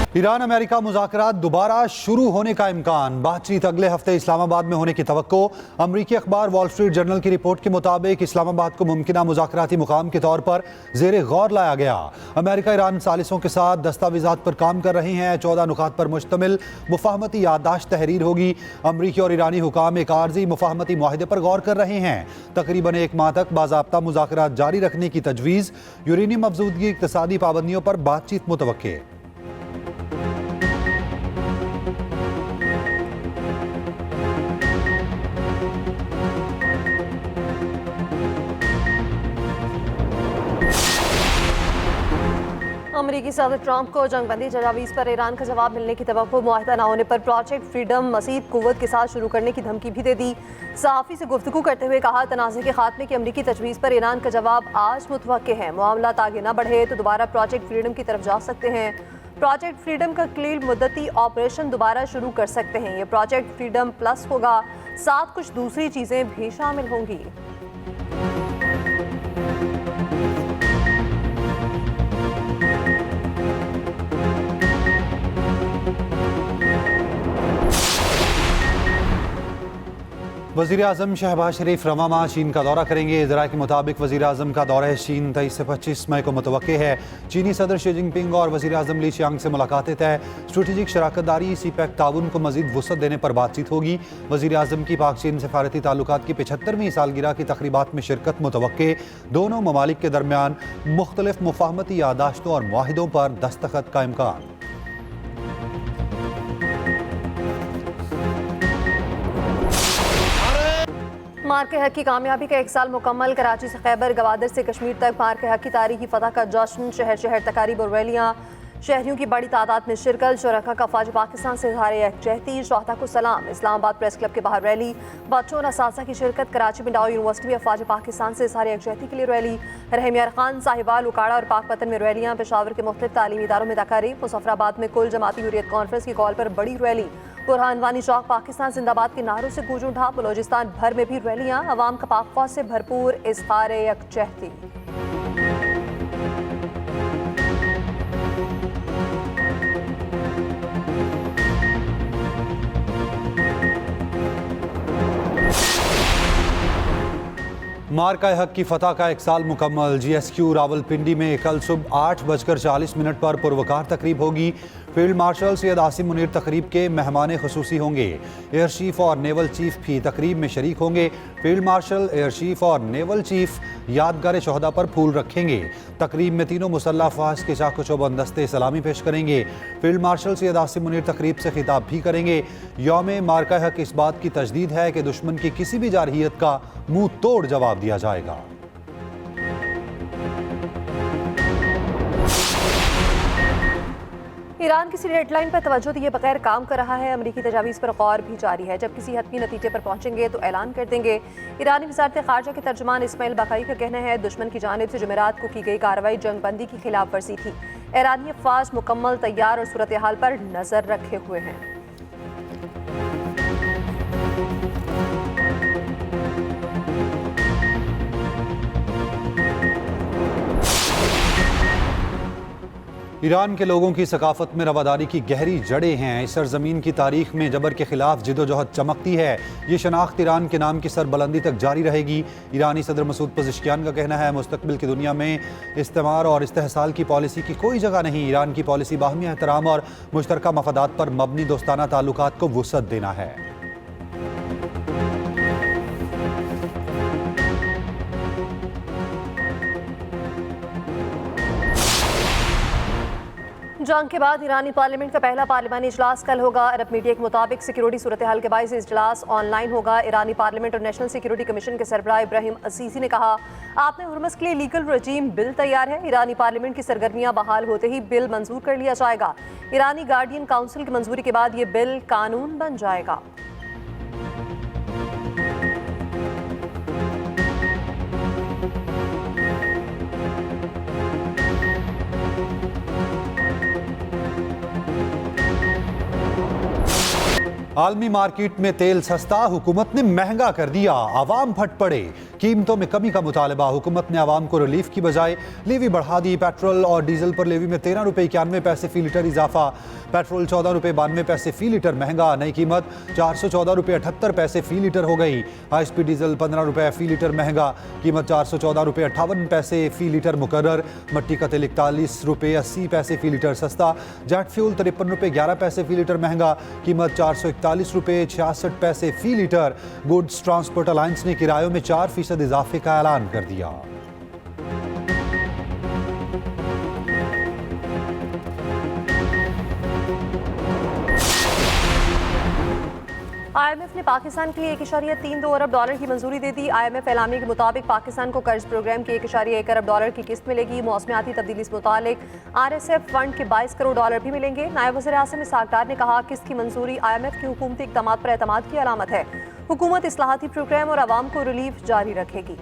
Iran America मुज़ाकरात दोबारा शुरू होने का इम्कान। बातचीत अगले हफ्ते इस्लामाबाद में होने की तवक्को। अमरीकी अखबार वॉल स्ट्रीट जर्नल की रिपोर्ट के मुताबिक इस्लामाबाद को मुमकिना मुज़ाकराती मुकाम के तौर पर ज़ेरे गौर लाया गया। अमेरिका ईरान सालिसों के साथ दस्तावेज़ात पर काम कर रही हैं। 14 नुकात पर मुश्तमिल मुफाहमती याददाश्त तहरीर होगी। अमरीकी और ईरानी हुकाम एक आर्जी मुफाहमती मुआहदे पर गौर कर रहे हैं। तकरीबन एक माह तक बाज़ाब्ता मुज़ाकरात जारी रखने की तजवीज़। यूरेनियम अफजूदगी, इक़्तिसादी पाबंदियों पर बातचीत मुतवक्के। अमरीकी सदर ट्रंप को जंगबंदी तजावीज़ पर ईरान का जवाब मिलने की तवक्को। मुआहदा न होने पर प्रोजेक्ट फ्रीडम मज़ीद कुव्वत के साथ शुरू करने की धमकी भी दे दी। सहाफ़ी से गुफ्तगू करते हुए कहा, तनाज़े के खात्मे की अमरीकी तजवीज़ पर ईरान का जवाब आज मुतवक्के है। मामला आगे न बढ़े तो दोबारा प्रोजेक्ट फ्रीडम की तरफ जा सकते हैं। प्रोजेक्ट फ्रीडम का कलील मुद्दती ऑपरेशन दोबारा शुरू कर सकते हैं। ये प्रोजेक्ट फ्रीडम प्लस होगा, साथ कुछ दूसरी चीज़ें भी शामिल होंगी। वज़ीर आज़म शहबाज शरीफ रवां माह चीन का दौरा करेंगे। ज़राए के मुताबिक वज़ीर आज़म का दौरा चीन 23 से 25 मई को मुतवक्के है। चीनी सदर शी जिनपिंग और वज़ीर आज़म ली चियांग से मुलाकातें तय। स्ट्रेटेजिक शराकतदारी सीपैक ताउन को मज़ीद वुसअत देने पर बातचीत होगी। वज़ीर आज़म की पाक चीन सफारती ताल्लुकात की 75वीं सालगिरह की तकरीबात में शिरकत मुतवक्के। दोनों ममालिक के दरमियान मुख्तलिफ मुफाहमती यादाश्तों और मुआहिदों पर दस्तखत का इम्कान। मार के हक की कामयाबी का 1 साल मुकम्मल। कराची से खैबर गवादर से कश्मीर तक मार के हक की तारीखी फतह का जश्न। शहर शहर तकारीब और रैलियाँ, शहरियों की बड़ी तादाद में शिरकत। शुरका का फौज पाकिस्तान से इज़हार यकजहती, शोहदा को सलाम। इस्लामाबाद प्रेस क्लब के बाहर रैली, बच्चों और असातिज़ा की शिरकत। कराची में डाउ यूनिवर्सिटी में अफवाज पाकिस्तान से इज़हार यकजहती के लिए रैली। रहमियार खान, साहिवाल, उकाड़ा और पाकपतन में रैलियाँ। पेशावर के मुख्तलिफ तालीमी इदारों में तकारीब। मुजफ्फराबाद में कुल जमाती हुर्रियत कॉन्फ्रेंस की कॉल पर बड़ी रैली। बुरहानवानी चौक पाकिस्तान जिंदाबाद के नारों से गूंज उठा। बलोचिस्तान भर में भी रैलियां। अवाम का पाक फौज से भरपूर इज़हार यकजहती। मार्का हक की फतह का 1 साल मुकम्मल। GSQ रावलपिंडी में कल सुबह 8:40 पर पुरवकार तकरीब होगी। फील्ड मार्शल सैयद आसिम मुनीर तकरीब के मेहमान खुसूसी होंगे। एयर चीफ और नेवल चीफ भी तकरीब में शरीक होंगे। फील्ड मार्शल, एयर चीफ और नेवल चीफ यादगार शोहदा पर फूल रखेंगे। तकरीब में तीनों मुसल्लह अफवाज के चाको चौबंद दस्ते सलामी पेश करेंगे। फील्ड मार्शल सैयद आसिम मुनीर तकरीब से खिताब भी करेंगे। यौम मार्का हक इस बात की तजदीद है कि दुश्मन की किसी भी जारहियत का मुंह तोड़ जवाब दिया जाएगा। ईरान किसी डेडलाइन पर तवज्जो दिए बगैर काम कर रहा है। अमरीकी तजावीज़ पर गौर भी जारी है। जब किसी हतमी नतीजे पर पहुंचेंगे तो ऐलान कर देंगे। ईरानी वज़ारत ख़ारजा के तर्जुमान इस्माइल बाकाई का कहना है, दुश्मन की जानिब से जुमेरात को की गई कार्रवाई जंगबंदी की खिलाफ वर्जी थी। ईरानी अफ़वाज मुकम्मल तैयार और सूरत हाल पर नज़र रखे हुए हैं। ईरान के लोगों की सकाफत में रवादारी की गहरी जड़ें हैं। इस सरजमीन की तारीख में जबर के खिलाफ जिदोजहद चमकती है। ये शनाख्त ईरान के नाम की सरबलंदी तक जारी रहेगी। ईरानी सदर मसूद पज़ेश्कियान का कहना है, मुस्तकबिल की दुनिया में इस्तेमार और इस्तेहसाल की पॉलिसी की कोई जगह नहीं। ईरान की पॉलिसी बाहमी एहतराम और मुश्तरका मफादात पर मबनी दोस्ताना ताल्लुकात को वुसअत देना है। जंग के बाद ईरानी पार्लियामेंट का पहला पार्लिमानी इजलास कल होगा। अरब मीडिया के मुताबिक सिक्योरिटी सूरत हाल के बायस इजलास ऑनलाइन होगा। ईरानी पार्लियामेंट और नेशनल सिक्योरिटी कमीशन के सरबराह इब्राहिम असीसी ने कहा, आपने हुर्मस के लिए लीगल रजीम बिल तैयार है। ईरानी पार्लियामेंट की सरगर्मियां बहाल होते ही बिल मंजूर कर लिया जाएगा। ईरानी गार्डियन काउंसिल की मंजूरी के बाद ये बिल कानून बन जाएगा। आलमी मार्केट में तेल सस्ता, हुकूमत ने महंगा कर दिया, आवाम फट पड़े। कीमतों में कमी का मुतालबा, हुकूमत ने आवाम को रिलीफ की बजाय लेवी बढ़ा दी। पेट्रोल और डीजल पर लेवी में 13 रुपये 91 पैसे फी लीटर इजाफा। पेट्रोल 14 रुपये 92 पैसे फी लीटर महंगा, नई कीमत 414 रुपये 78 पैसे फी लीटर हो गई। हाई स्पीड डीजल 15 रुपये फी लीटर महंगा, कीमत 414 रुपये 58 पैसे फी लीटर मुकर्रर। मट्टी का तेल 41 रुपये 80 पैसे फी लीटर सस्ता। जेट फ्यूल 53 रुपये 11 पैसे फी लीटर महंगा, कीमत 441 रुपये 66 पैसे फी लीटर। गुड्स ट्रांसपोर्ट अलायंस ने किरायों में 4% इजाफे का ऐलान कर दिया। IMF ने पाकिस्तान के लिए 1.32 अरब डॉलर की मंजूरी दे दी। IMF एलामी के मुताबिक पाकिस्तान को कर्ज प्रोग्राम की 1.1 अरब डॉलर की किस्त मिलेगी। मौसमियाती तब्दीली से मुतालिक RSF फंड के 22 करोड़ डॉलर भी मिलेंगे। नायब वज़ीर आज़म इसहाक डार ने कहा, किस्त की मंजूरी IMF की हुकूमती इक़दामात पर एतमाद की अलामत है। हुकूमत इस्लाहाती प्रोग्राम और आवाम को रिलीफ जारी रखेगी।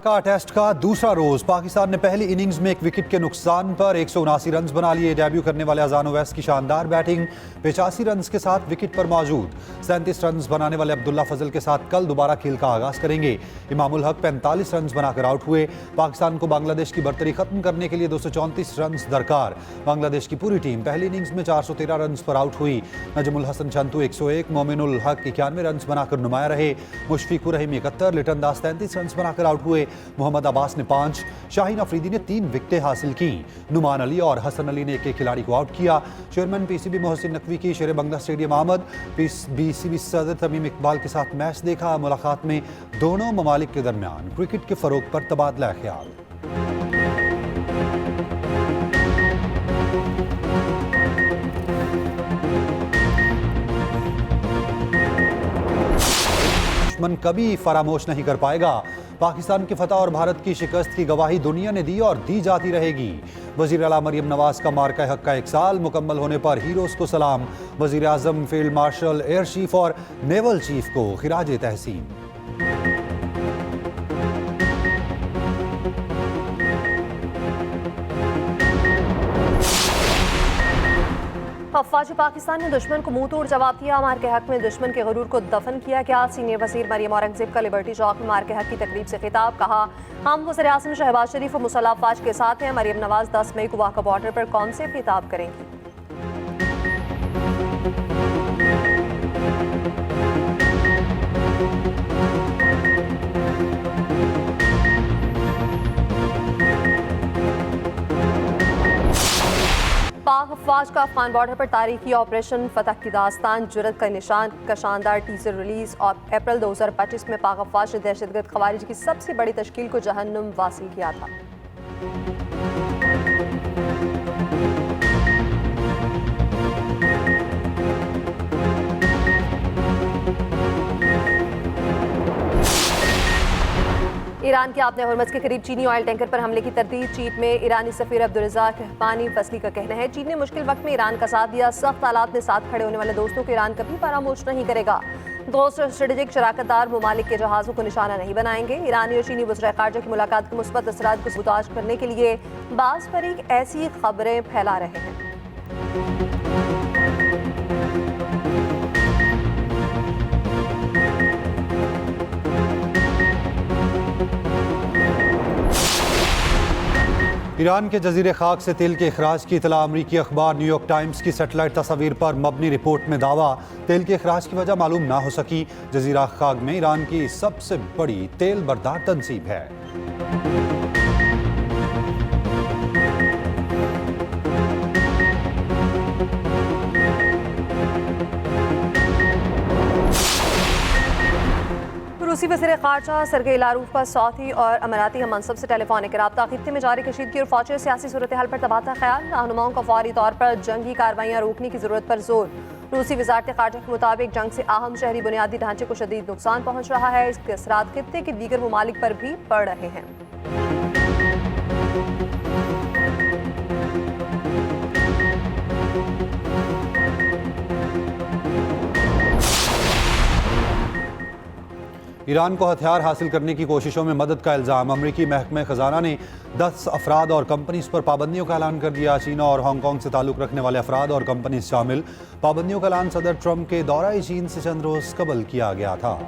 का टेस्ट का दूसरा रोज पाकिस्तान ने पहली इनिंग्स में एक विकेट के नुकसान पर 179 रन बना लिए। डेब्यू करने वाले अजान ओवैस की शानदार बैटिंग 85 रन के साथ विकेट पर मौजूद। 37 रन बनाने वाले अब्दुल्ला फजल के साथ कल दोबारा खेल का आगाज करेंगे। इमामुल हक 45 रन बनाकर आउट हुए। पाकिस्तान को बांग्लादेश की बर्तरी खत्म करने के लिए 234 रन दरकार। बांग्लादेश की पूरी टीम पहली इनिंग्स में 413 रन पर आउट हुई। नजमुल हसन छंतू 101, मोमिनुल हक 91 रन बनाकर नुमाया रहे। मुशफिकुर रहीम 71, लिटन दास 33 रन बनाकर आउट हुए। मोहम्मद अब्बास ने 5, शाहीन अफरीदी ने 3 विकेटें हासिल की। नुमान अली और हसन अली ने एक खिलाड़ी को आउट किया। चेयरमैन PCB मोहसिन नकवी की शेर बंगला स्टेडियम आमद। BCB सदर तमीम इकबाल के साथ मैच देखा। मुलाकात में दोनों ममालिक के दरमियान क्रिकेट के फरोग पर तबादला ख्याल। दुश्मन कभी फरामोश नहीं कर पाएगा। पाकिस्तान की फतह और भारत की शिकस्त की गवाही दुनिया ने दी और दी जाती रहेगी। वज़ीर आला मरियम नवाज का मार्का हक का 1 साल मुकम्मल होने पर हीरोज़ को सलाम। वज़ीर आज़म, फील्ड मार्शल, एयर चीफ और नेवल चीफ को खिराज तहसीन। अफवाज पाकिस्तान ने दुश्मन को मुंह तोड़ जवाब दिया। मार के हक में दुश्मन के गरूर को दफन किया गया। सीनियर वजीर मरियम औरंगजेब का लिबर्टी चौक में मार के हक की तकरीब से खिताब। कहा, हम वज़ीर आज़म शहबाज शरीफ और मुसल्लह अफवाज के साथ हैं। मरियम नवाज 10 मई को वाक़ा बॉर्डर पर कौन से खिताब करेंगी। पाक अफवाज का अफगान बॉर्डर पर तारीखी ऑपरेशन फतह की दास्तान, जुर्रत का निशान का शानदार टीजर रिलीज। और अप्रैल 2025 में पाक अफवाज ने दहशतगर्द खवारिज की सबसे बड़ी तश्कील को जहन्नुम वासिल किया था। ईरान के आपने हरमज़ के करीब चीनी ऑयल टैंकर पर हमले की तरदीद। चीन में ईरानी सफीर अब्दुर्रज़ाक रहबानी फसली का कहना है, चीन ने मुश्किल वक्त में ईरान का साथ दिया। सख्त हालात में साथ खड़े होने वाले दोस्तों को ईरान कभी फरामोश नहीं करेगा। दोस्त स्ट्रेटेजिक शराकतदार ममालिक के जहाज़ों को निशाना नहीं बनाएंगे। ईरानी और चीनी वज़ीर ख़ारजा की मुलाकात के मुस्बत असरात को सबूताज करने के लिए बाज़ फरीक ऐसी खबरें फैला रहे हैं। ईरान के जजीरे खाक से तेल के अखराज की इतला। अमरीकी अखबार न्यूयॉर्क टाइम्स की सेटेलाइट तस्वीर पर मबनी रिपोर्ट में दावा, तेल के अखराज की वजह मालूम ना हो सकी। जजीरा खाक में ईरान की सबसे बड़ी तेल बरदार तंसीब है। रूसी वज़ीर ख़ारजा सरगेई लारूफ का सऊदी और अमाराती हम मनसब से टेलीफोनिक रब्ता। खित्ते में जारी कशीदगी और फौजी सियासी सूरत हाल पर तबादला ख्याल। रहनुमाओं का फौरी तौर पर जंगी कार्रवाइयाँ रोकने की जरूरत पर जोर। रूसी वज़ारत ख़ारजा के मुताबिक जंग से अहम शहरी बुनियादी ढांचे को शदीद नुकसान पहुँच रहा है। इसके असरात खित्ते के दीगर ममालिक पर भी पड़ रहे हैं। ईरान को हथियार हासिल करने की कोशिशों में मदद का इल्ज़ाम। अमरीकी महकमे खजाना ने 10 अफराद और कंपनीज पर पाबंदियों का ऐलान कर दिया। चीन और हांगकांग से ताल्लुक़ रखने वाले अफराद और कंपनीज शामिल। पाबंदियों का ऐलान सदर ट्रंप के दौरा चीन से चंद रोज़ कबल किया गया था।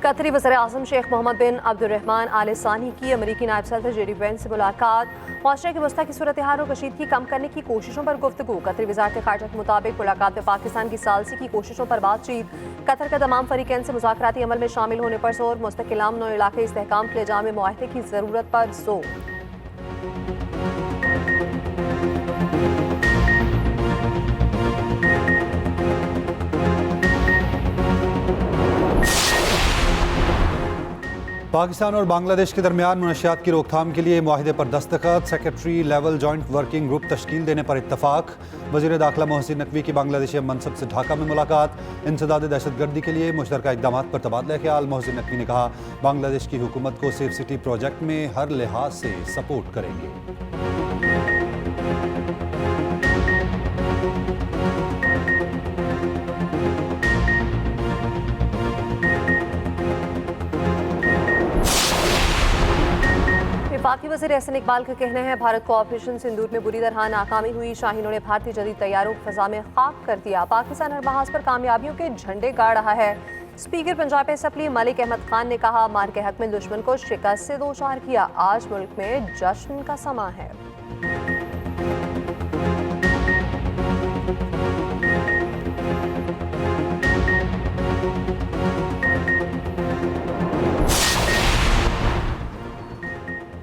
कतरी वज़ीर-ए-आज़म शेख मोहम्मद बिन अब्दुर्रहमान आल सानी की अमरीकी नायब सदर जेडी वेंस से मुलाकात। मुआशरे की वस्ता की सूरत हाल और कशीदगी कम करने की कोशिशों पर गुफ्तगू। कतरी वज़ारत ख़ारिजा के मुताबिक मुलाकात में पाकिस्तान की सालसी की कोशिशों पर बातचीत। कतर का तमाम फरीकैन से मुज़ाकराती अमल में शामिल होने पर जोर। मुस्तकिल अमन और इलाक़ाई इस्तेहकाम के लिए जामे मुआहदे की ज़रूरत पर जोर। पाकिस्तान और बांग्लादेश के दरमियान मुनशियात की रोकथाम के लिए मुआहिदे पर दस्तखत। Secretary level joint working group तश्कील देने पर इत्तफाक। वज़ीर दाखिला मोहसिन नकवी की बांग्लादेशी मनसब से ढाका में मुलाकात। इंसदाद दहशतगर्दी के लिए मुश्तरका इक़दामात पर तबादला ख्याल। मोहसिन नकवी ने कहा, बांग्लादेश की हुकूमत को सेफ सिटी प्रोजेक्ट में हर लिहाज से सपोर्ट करेंगे। वफाकी वज़ीर एहसन इकबाल का कहना है, भारत को ऑपरेशन सिंदूर में बुरी तरह नाकामी हुई। शाहीनों ने भारतीय जदीद तैयारों को फजा में खाक कर दिया। पाकिस्तान हर महाज पर कामयाबियों के झंडे गाड़ रहा है। स्पीकर पंजाब असम्बली मलिक अहमद खान ने कहा, मार के हक में दुश्मन को शिकस्त से दो चार किया। आज मुल्क में जश्न का समा है।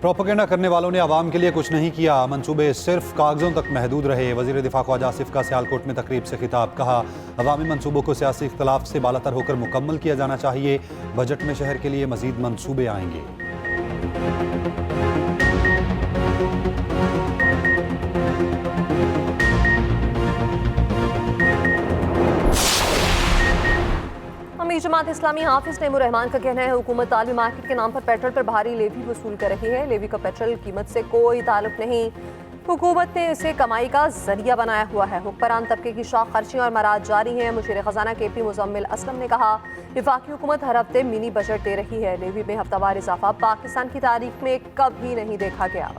प्रोपेगेंडा करने वालों ने आवाम के लिए कुछ नहीं किया। मंसूबे सिर्फ कागजों तक महदूद रहे। वज़ीर दिफा ख्वाजा आसिफ का सियालकोट में तकरीब से खिताब। कहा, अवामी मंसूबों को सियासी इख्तलाफ से बालातर होकर मुकम्मल किया जाना चाहिए। बजट में शहर के लिए मजीद मंसूबे आएंगे। अमीर जमात इस्लामी हाफिज तैमूर रहमान का कहना है, हुकूमत तालवी मार्केट के नाम पर पेट्रोल पर भारी लेवी वसूल कर रही है। लेवी का पेट्रोल कीमत से कोई ताल्लुक नहीं। हुकूमत ने इसे कमाई का जरिया बनाया हुआ है। हुक्मरान तबके की शाख खर्चियाँ और मराद जारी हैं। मुशीर खजाना KP मुजम्मिल असलम ने कहा, वफाकी हुकूमत हर हफ्ते मिनी बजट दे रही है। लेवी में हफ्तावार इजाफा पाकिस्तान की तारीख में कभी नहीं देखा गया।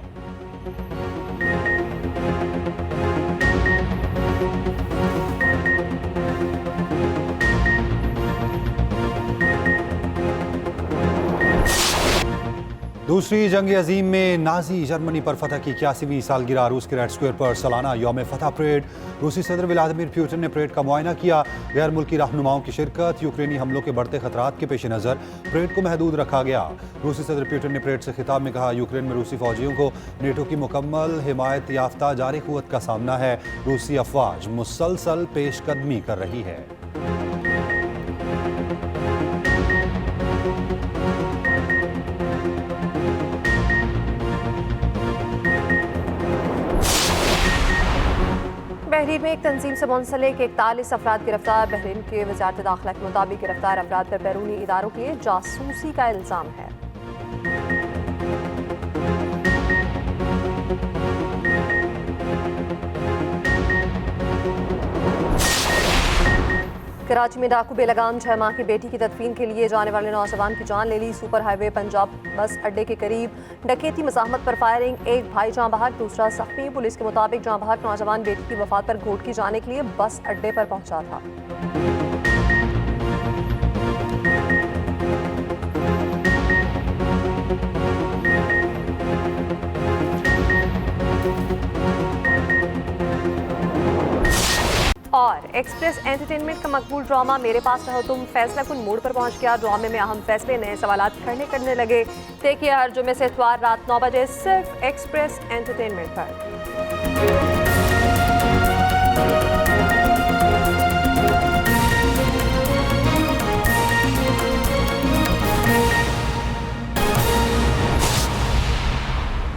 दूसरी जंग अजीम में नाजी जर्मनी पर फतह की 81वीं सालगिरह। रूस के रेड स्क्वायर पर सालाना यौम फतह परेड। रूसी सदर व्लादिमीर पुतिन ने परेड का मुआयना किया। गैर मुल्की रहनुमाओं की शिरकत। यूक्रेनी हमलों के बढ़ते खतरात के पेश नज़र परेड को महदूद रखा गया। रूसी सदर पुतिन ने परेड से खिताब में कहा, यूक्रेन में रूसी फौजियों को नेटो की मुकम्मल हिमायत याफ्ता जारी कुव्वत का सामना है। रूसी अफवाज मुसलसल पेशकदमी कर रही है। बहरीन में एक तंजीम से मुंसलिक 41 अफराद गिरफ्तार। बहरीन के वज़ारत दाखिला के मुताबिक गिरफ्तार अफराद पर बैरूनी इदारों के लिए जासूसी का इल्ज़ाम है। कराची में डाकू बेलगाम 6 माह की बेटी की तदफीन के लिए जाने वाले नौजवान की जान ले ली। सुपर हाईवे पंजाब बस अड्डे के करीब डकैती मज़ाहमत पर फायरिंग। एक भाई जाँ बहक, दूसरा जख्मी। पुलिस के मुताबिक जाँ बहक नौजवान बेटी की वफात पर घोटकी जाने के लिए बस अड्डे पर पहुंचा था। और एक्सप्रेस एंटरटेनमेंट का मकबूल ड्रामा मेरे पास रहो तुम फैसला कुन मोड़ पर पहुंच गया। ड्रामे में अहम फैसले नए सवालात करने लगे। देखिए हर जुमे से इतवार रात 9 बजे सिर्फ एक्सप्रेस एंटरटेनमेंट पर।